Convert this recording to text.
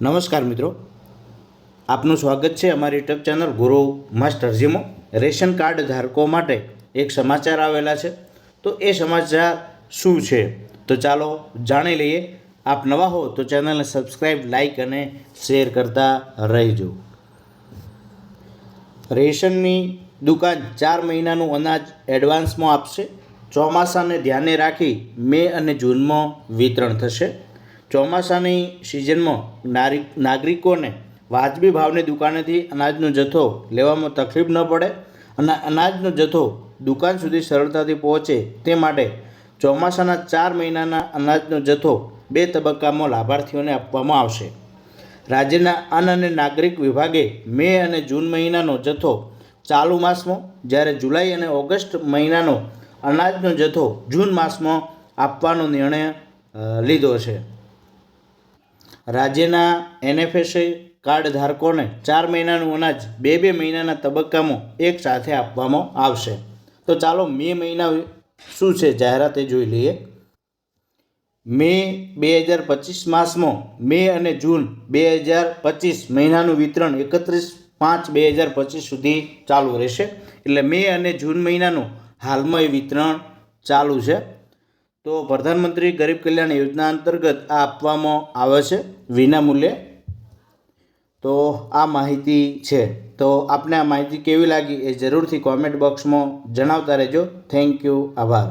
નમસ્કાર મિત્રો, આપનું સ્વાગત છે અમારી યુટ્યુબ ચેનલ ગુરુ માસ્ટરજીમાં। રેશન કાર્ડ ધારકો માટે એક સમાચાર આવેલા છે, તો એ સમાચાર શું છે તો ચાલો જાણી લઈએ। આપ નવા હો તો ચેનલને સબસ્ક્રાઈબ, લાઈક અને શેર કરતા રહેજો। રેશનની દુકાન 4 મહિનાનું અનાજ એડવાન્સમાં આપશે। ચોમાસાને ધ્યાને રાખી મે અને જૂનમાં વિતરણ થશે। ચોમાસાની સિઝનમાં નાગરિકોને વાજબી ભાવની દુકાનેથી અનાજનો જથ્થો લેવામાં તકલીફ ન પડે અને અનાજનો જથ્થો દુકાન સુધી સરળતાથી પહોંચે તે માટે ચોમાસાના 4 મહિનાના અનાજનો જથ્થો 2 તબક્કામાં લાભાર્થીઓને આપવામાં આવશે। રાજ્યના અન્ન અને નાગરિક વિભાગે મે અને જૂન મહિનાનો જથ્થો ચાલુ માસમાં, જ્યારે જુલાઈ અને ઓગસ્ટ મહિનાનો અનાજનો જથ્થો જૂન માસમાં આપવાનો નિર્ણય લીધો છે। રાજ્યના એનએફએસએ કાર્ડ ધારકોને 4 મહિનાનું અનાજ 2 મહિનાના તબક્કામાં એક સાથે આપવામાં આવશે। તો ચાલો મે મહિના શું છે જાહેરાત એ જોઈ લઈએ। મે 2025 માસમાં મે અને જૂન 2025 મહિનાનું વિતરણ 31/5/2025 સુધી ચાલુ રહેશે। એટલે મે અને જૂન મહિનાનું હાલમાં એ વિતરણ ચાલુ છે। તો પ્રધાનમંત્રી ગરીબ કલ્યાણ યોજના અંતર્ગત આ આપવામાં આવે છે વિના મૂલ્યે। તો આ માહિતી છે। તો આપને આ માહિતી કેવી લાગી એ જરૂરથી કોમેન્ટ બોક્સમાં જણાવતા રહેજો। થેન્ક યુ, આભાર।